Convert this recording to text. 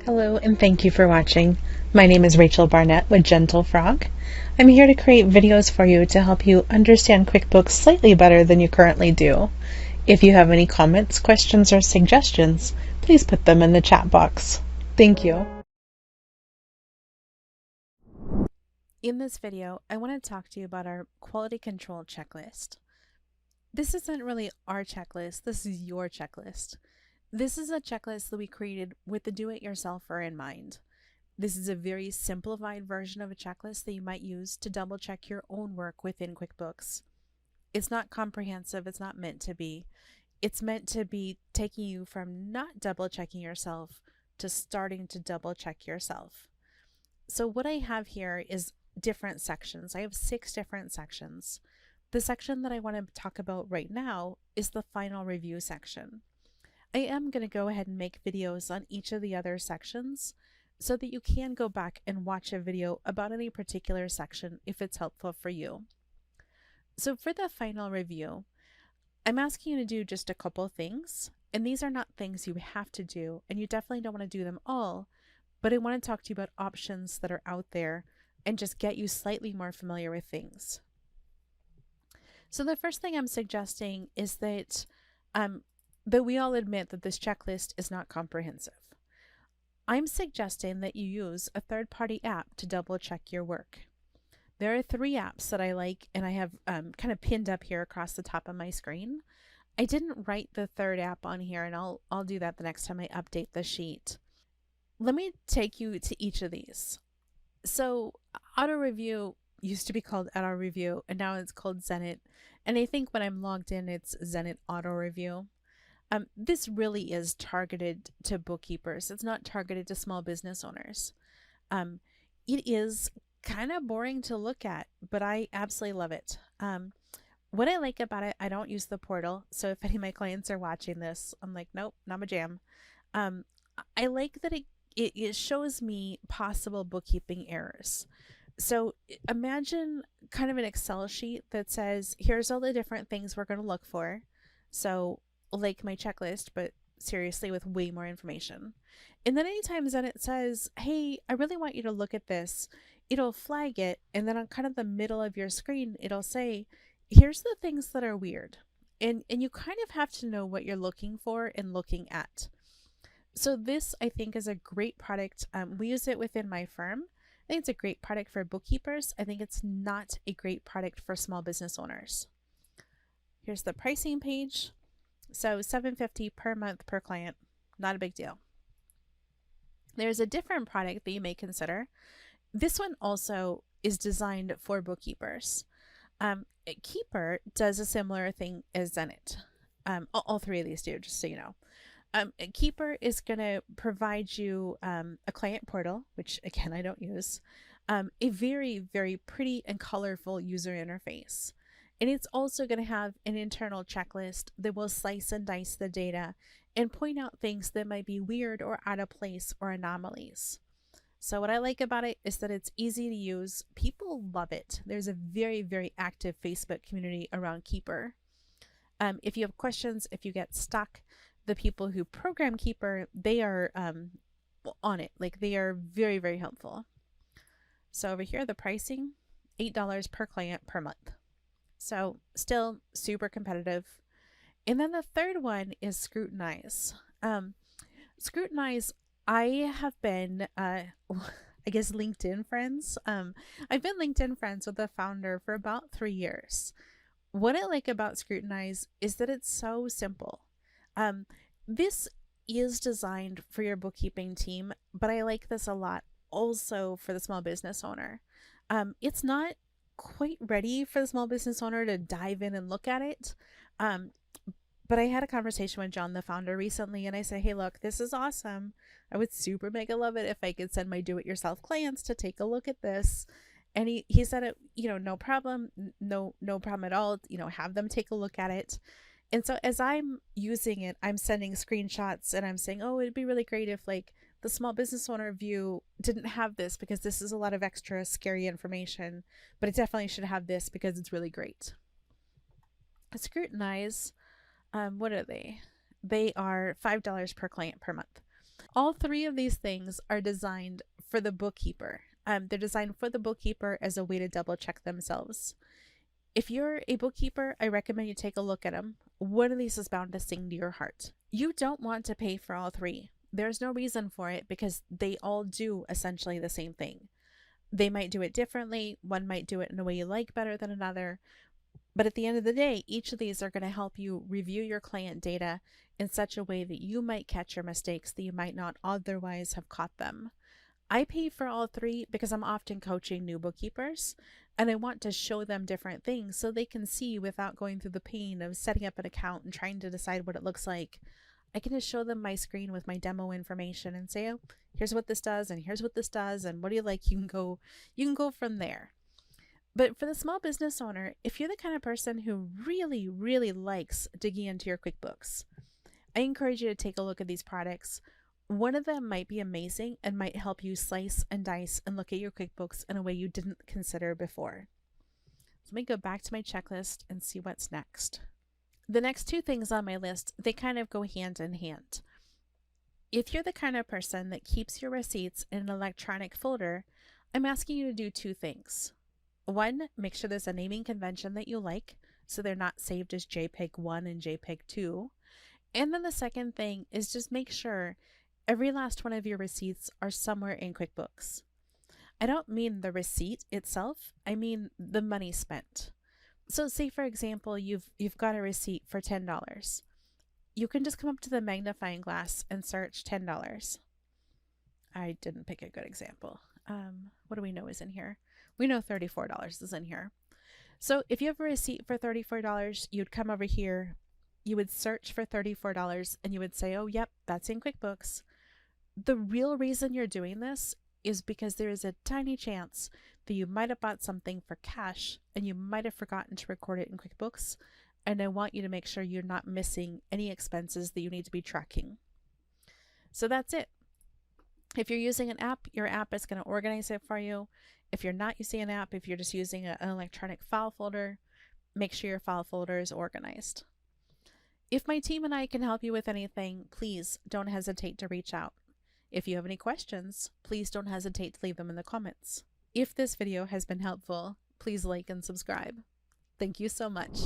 Hello and thank you for watching. My name is Rachel Barnett with Gentle Frog. I'm here to create videos for you to help you understand QuickBooks slightly better than you currently do. If you have any comments, questions, or suggestions, please put them in the chat box. Thank you. In this video, I want to talk to you about our quality control checklist. This isn't really our checklist, this is your checklist. This is a checklist that we created with the do-it-yourselfer in mind. This is a very simplified version of a checklist that you might use to double check your own work within QuickBooks. It's not comprehensive, it's not meant to be. It's meant to be taking you from not double checking yourself to starting to double check yourself. So what I have here is different sections. I have 6 different sections. The section that I want to talk about right now is the final review section. I am going to go ahead and make videos on each of the other sections so that you can go back and watch a video about any particular section if it's helpful for you. So for the final review, I'm asking you to do just a couple things, and these are not things you have to do, and you definitely don't want to do them all, but I want to talk to you about options that are out there and just get you slightly more familiar with things. So the first thing I'm suggesting is that we all admit that this checklist is not comprehensive. I'm suggesting that you use a third-party app to double check your work. There are 3 apps that I like, and I have kind of pinned up here across the top of my screen. I didn't write the 3rd app on here, and I'll do that the next time I update the sheet. Let me take you to each of these. So Autoreview used to be called Autoreview, and now it's called Xenett. And I think when I'm logged in, it's Xenett Autoreview. This really is targeted to bookkeepers. It's not targeted to small business owners. It is kind of boring to look at, but I absolutely love it. What I like about it, I don't use the portal. So if any of my clients are watching this, I'm like, nope, not my jam. I like that it shows me possible bookkeeping errors. So imagine kind of an Excel sheet that says, here's all the different things we're going to look for. So like my checklist, but seriously with way more information. And then anytime Xenett says, hey, I really want you to look at this, it'll flag it. And then on kind of the middle of your screen, it'll say, here's the things that are weird. And you kind of have to know what you're looking for and looking at. So this, I think, is a great product. We use it within my firm. I think it's a great product for bookkeepers. I think it's not a great product for small business owners. Here's the pricing page. So $7.50 per month per client, not a big deal. There's a different product that you may consider. This one also is designed for bookkeepers. Keeper does a similar thing as Xenett. All 3 of these do, just so you know. Keeper is going to provide you a client portal, which again I don't use, a very, very pretty and colorful user interface. And it's also going to have an internal checklist that will slice and dice the data and point out things that might be weird or out of place or anomalies. So what I like about it is that it's easy to use. People love it. There's a very, very active Facebook community around Keeper. If you have questions, if you get stuck, the people who program Keeper, they are on it. Like, they are very, very helpful. So over here, the pricing, $8 per client per month. So still super competitive. And then the 3rd one is Scrutinize. Scrutinize, I have been, I guess, LinkedIn friends. I've been LinkedIn friends with the founder for about 3 years. What I like about Scrutinize is that it's so simple. This is designed for your bookkeeping team, but I like this a lot also for the small business owner. It's not quite ready for the small business owner to dive in and look at it. But I had a conversation with John, the founder, recently, and I said, hey, look, this is awesome. I would super mega love it if I could send my do-it-yourself clients to take a look at this. And he said, no problem, no problem at all. Have them take a look at it. And so as I'm using it, I'm sending screenshots and I'm saying, oh, it'd be really great if like the small business owner view didn't have this because this is a lot of extra scary information, but it definitely should have this because it's really great. Scrutinize, what are they? They are $5 per client per month. All three of these things are designed for the bookkeeper. They're designed for the bookkeeper as a way to double check themselves. If you're a bookkeeper, I recommend you take a look at them. One of these is bound to sing to your heart. You don't want to pay for all three. There's no reason for it because they all do essentially the same thing. They might do it differently. One might do it in a way you like better than another. But at the end of the day, each of these are going to help you review your client data in such a way that you might catch your mistakes that you might not otherwise have caught them. I pay for all three because I'm often coaching new bookkeepers and I want to show them different things so they can see without going through the pain of setting up an account and trying to decide what it looks like. I can just show them my screen with my demo information and say, oh, here's what this does and here's what this does and what do you like? You can go from there. But for the small business owner, if you're the kind of person who really, really likes digging into your QuickBooks, I encourage you to take a look at these products. One of them might be amazing and might help you slice and dice and look at your QuickBooks in a way you didn't consider before. So let me go back to my checklist and see what's next. The next two things on my list, they kind of go hand in hand. If you're the kind of person that keeps your receipts in an electronic folder, I'm asking you to do two things. One, make sure there's a naming convention that you like, so they're not saved as JPEG 1 and JPEG 2. And then the second thing is just make sure every last one of your receipts are somewhere in QuickBooks. I don't mean the receipt itself, I mean the money spent. So say for example, you've got a receipt for $10. You can just come up to the magnifying glass and search $10. I didn't pick a good example. What do we know is in here? We know $34 is in here. So if you have a receipt for $34, you'd come over here, you would search for $34 and you would say, oh, yep, that's in QuickBooks. The real reason you're doing this is because there is a tiny chance that you might have bought something for cash and you might have forgotten to record it in QuickBooks. And I want you to make sure you're not missing any expenses that you need to be tracking. So that's it. If you're using an app, your app is going to organize it for you. If you're not using an app, if you're just using an electronic file folder, make sure your file folder is organized. If my team and I can help you with anything, please don't hesitate to reach out. If you have any questions, please don't hesitate to leave them in the comments. If this video has been helpful, please like and subscribe. Thank you so much.